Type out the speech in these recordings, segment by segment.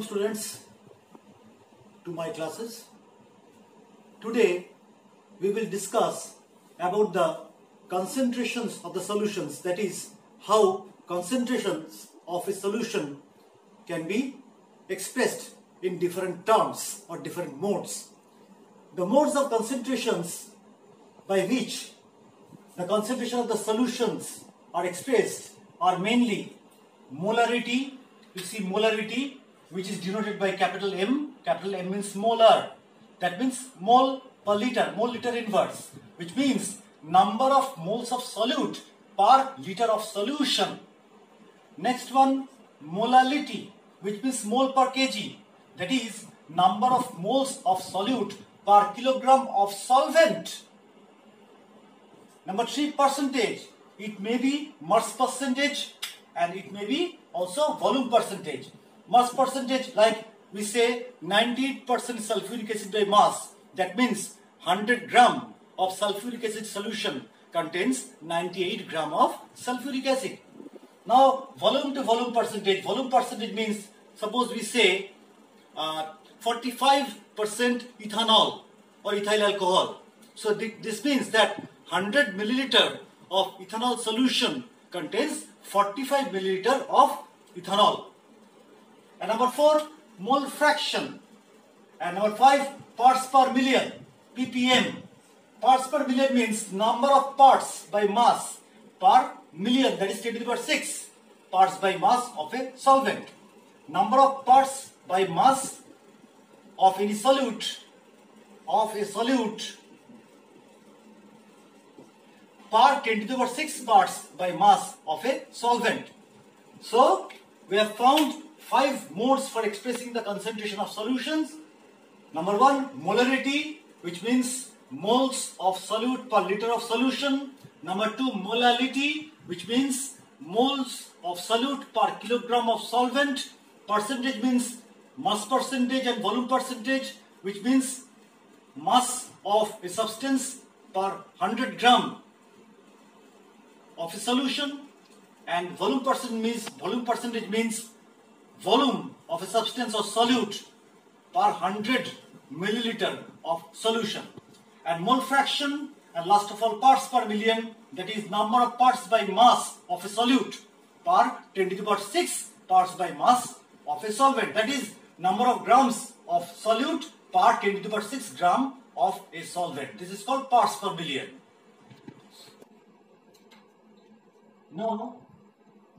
Welcome students to my classes. Today we will discuss about the concentrations of the solutions, that is how concentrations of a solution can be expressed in different terms or different modes. The modes of concentrations by which the concentration of the solutions are expressed are mainly molarity. You see molarity, which is denoted by capital M. Capital M means molar. That means mole per liter, mole liter inverse, which means number of moles of solute per liter of solution. Next one, molality, which means mole per kg. That is number of moles of solute per kilogram of solvent. Number 3, percentage. It may be mass percentage and it may be also volume percentage. Mass percentage, like we say 98% sulfuric acid by mass. That means 100 gram of sulfuric acid solution contains 98 gram of sulfuric acid. Now volume to volume percentage. Volume percentage means, suppose we say 45% ethanol or ethyl alcohol. So this means that 100 milliliter of ethanol solution contains 45 milliliter of ethanol. And number 4, mole fraction. And number 5, parts per million, ppm. Parts per million means number of parts by mass per million, that is 10 to the power 6 parts by mass of a solvent. Number of parts by mass of any solute, per 10 to the power 6 parts by mass of a solvent. So we have found 5 modes for expressing the concentration of solutions. Number 1, molarity, which means moles of solute per liter of solution. Number 2, molality, which means moles of solute per kilogram of solvent. Percentage means mass percentage and volume percentage, which means mass of a substance per 100 gram of a solution. And volume percentage means volume of a substance or solute per 100 milliliter of solution. And mole fraction, and last of all parts per million, that is number of parts by mass of a solute per 10 to the power 6 parts by mass of a solvent. That is number of grams of solute per 10 to the power 6 gram of a solvent. This is called parts per million. Now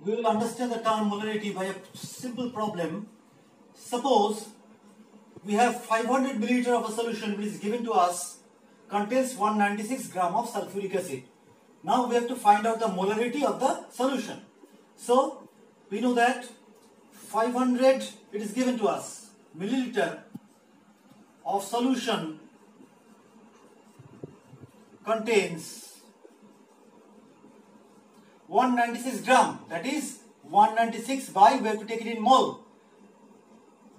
we will understand the term molarity by a simple problem. Suppose we have 500 milliliter of a solution which is given to us, contains 196 gram of sulfuric acid. Now we have to find out the molarity of the solution. So we know that 500, it is given to us, milliliter of solution contains 196 gram, that is 196 by, we have to take it in mole.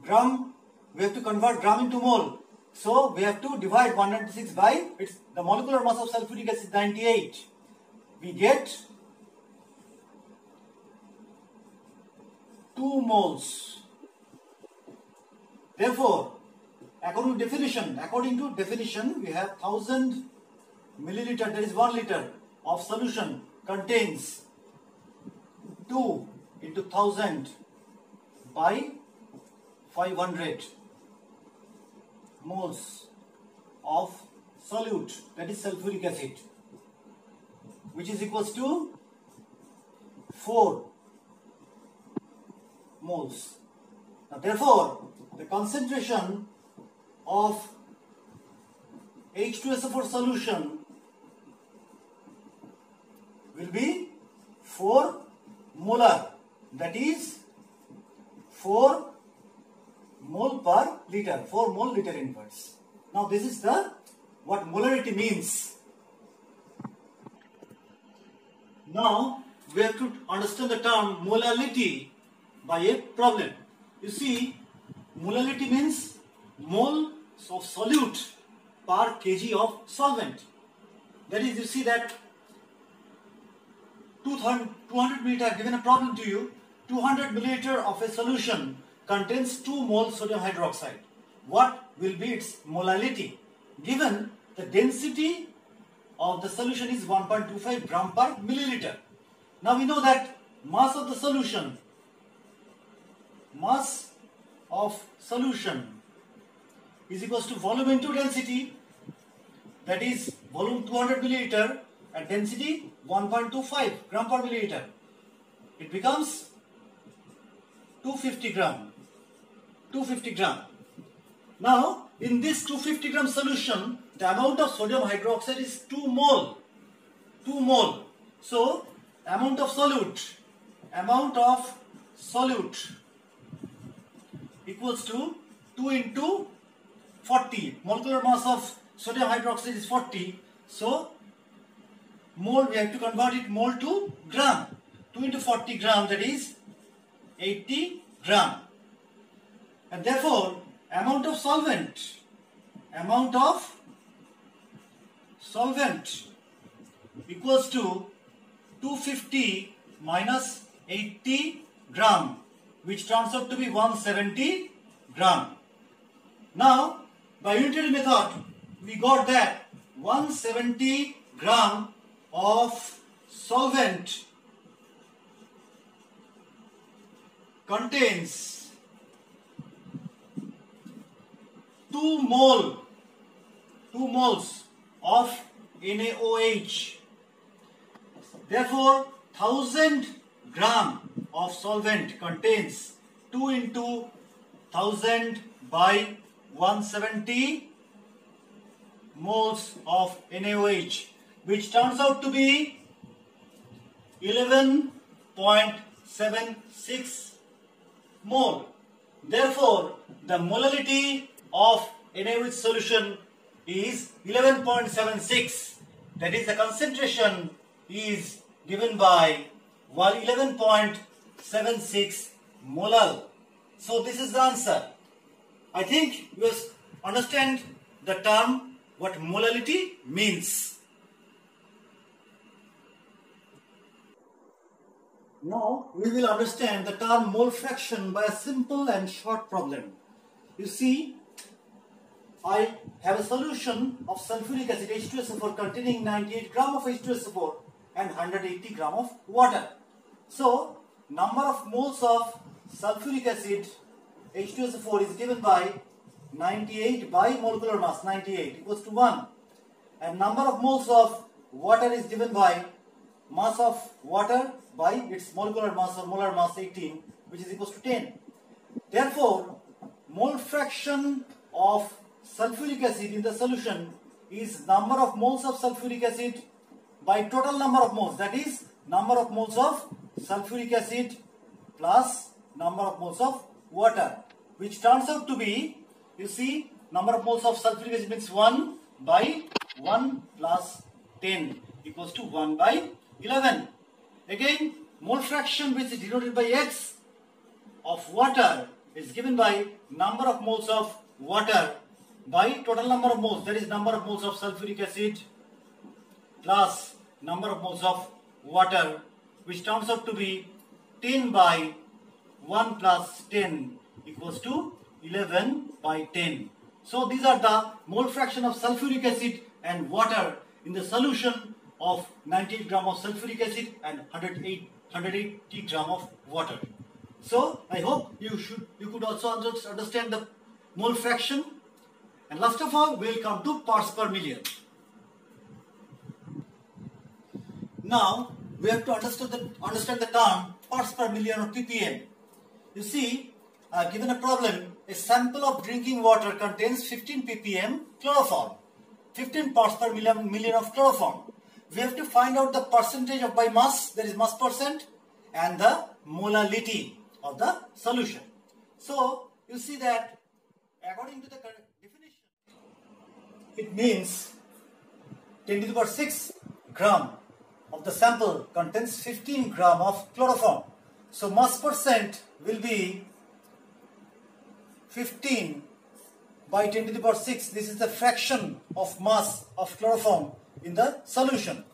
Gram, we have to convert gram into mole. So we have to divide 196 by, the molecular mass of sulfuric acid 98. We get 2 moles. Therefore, according to definition, we have 1000 milliliter, that is 1 liter of solution contains 2 into 1000 by 500 moles of solute, that is sulfuric acid, which is equals to 4 moles. Now, therefore, the concentration of H2SO4 solution will be 4 molar, that is 4 mole per liter, 4 mole liter inverse. Now this is what molarity means. Now we have to understand the term molality by a problem. You see, molality means mole of solute per kg of solvent. That is, you see that 200 milliliter, I have given a problem to you. 200 milliliter of a solution contains 2 moles sodium hydroxide. What will be its molality? Given the density of the solution is 1.25 gram per milliliter. Now we know that mass of the solution is equals to volume into density, that is volume 200 milliliter and density 1.25 gram per milliliter. It becomes 250 gram. Now in this 250 gram solution, the amount of sodium hydroxide is 2 mole. So amount of solute equals to 2 into 40. Molecular mass of sodium hydroxide is 40. So mole, we have to convert it mole to gram. 2 into 40 gram, that is 80 gram. And therefore amount of solvent equals to 250 minus 80 gram, which turns out to be 170 gram. Now by unitary method we got that 170 gram of solvent contains 2 moles of NaOH. Therefore 1000 gram of solvent contains 2 into 1000 by 170 moles of NaOH, which turns out to be 11.76 mole. Therefore the molality of NaOH solution is 11.76. That is, the concentration is given by 11.76 molal. So this is the answer. I think you understand the term what molality means. Now we will understand the term mole fraction by a simple and short problem. You see, I have a solution of sulfuric acid H2SO4 containing 98 gram of H2SO4 and 180 gram of water. So number of moles of sulfuric acid H2SO4 is given by 98 by molecular mass, 98 equals to 1, and number of moles of water is given by mass of water by its molecular mass or molar mass 18, which is equals to 10. Therefore mole fraction of sulfuric acid in the solution is number of moles of sulfuric acid by total number of moles, that is number of moles of sulfuric acid plus number of moles of water, which turns out to be, you see, number of moles of sulfuric acid means 1 by 1 plus 10 equals to 1 by 11. Again, mole fraction, which is denoted by X, of water is given by number of moles of water by total number of moles, that is number of moles of sulfuric acid plus number of moles of water, which turns out to be 10 by 1 plus 10 equals to 11 by 10. So these are the mole fraction of sulfuric acid and water in the solution of 98 gram of sulfuric acid and 180 gram of water. So I hope you could also understand the mole fraction. And last of all, we will come to parts per million. Now we have to understand the term parts per million or ppm. You see, given a problem, a sample of drinking water contains 15 ppm chloroform, 15 parts per million of chloroform. We have to find out the percentage of by mass, that is mass percent, and the molality of the solution. So you see that according to the definition, it means 10 to the power 6 gram of the sample contains 15 gram of chloroform. So mass percent will be 15 by 10 to the power 6. This is the fraction of mass of chloroform in the solution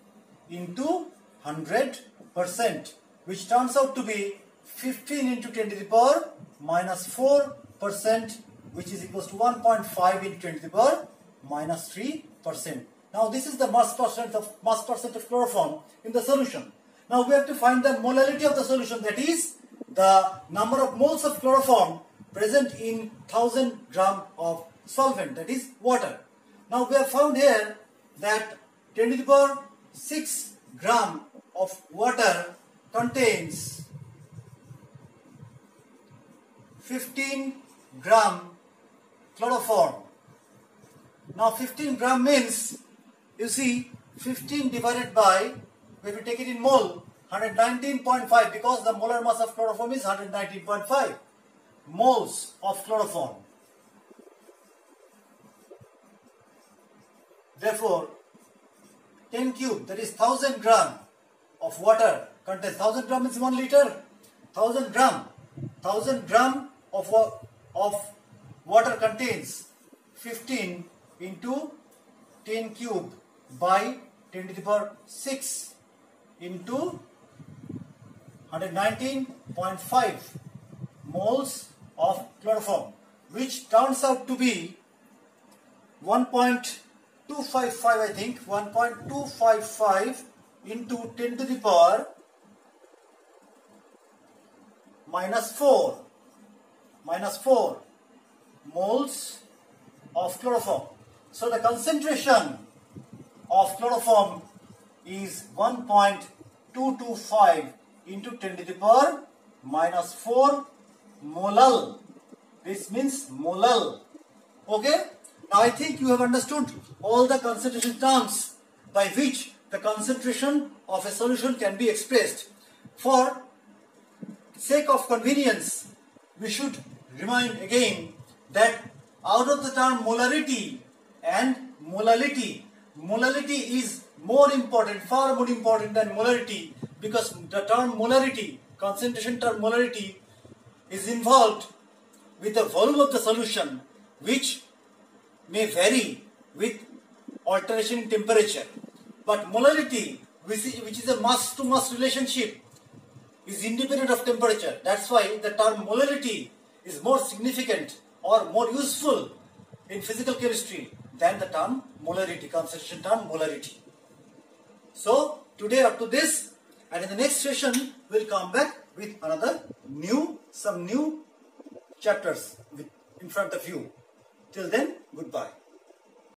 into 100%, which turns out to be 15 into 10 to the power minus 4%, which is equals to 1.5 into 10 to the power minus 3%. Now this is the mass percent of chloroform in the solution. Now we have to find the molality of the solution, that is the number of moles of chloroform present in 1000 gram of solvent, that is water. Now we have found here that 10 to the power 6 gram of water contains 15 gram chloroform. Now 15 gram means, you see, 15 divided by, if we take it in mole, 119.5, because the molar mass of chloroform is 119.5 moles of chloroform. Therefore, 10 cube, that is 1000 gram of water contains, 1000 gram is 1 liter, 1000 gram of water contains 15 into 10 cube by 10 to the power 6 into 119.5 moles of chloroform, which turns out to be 1.255, I think, 1.255 into 10 to the power minus 4 moles of chloroform. So the concentration of chloroform is 1.225 into 10 to the power minus 4 molal. This means molal. Okay? Now I think you have understood all the concentration terms by which the concentration of a solution can be expressed. For sake of convenience, we should remind again that out of the term molarity and molality, molality is more important, far more important than molarity, because the term molarity, concentration term molarity, is involved with the volume of the solution, which may vary with alteration in temperature. But molality, which is a mass to mass relationship, is independent of temperature. That's why the term molality is more significant or more useful in physical chemistry than the term molarity, concentration term molarity. So today up to this, and in the next session we'll come back with some new chapters in front of you. Till then, goodbye.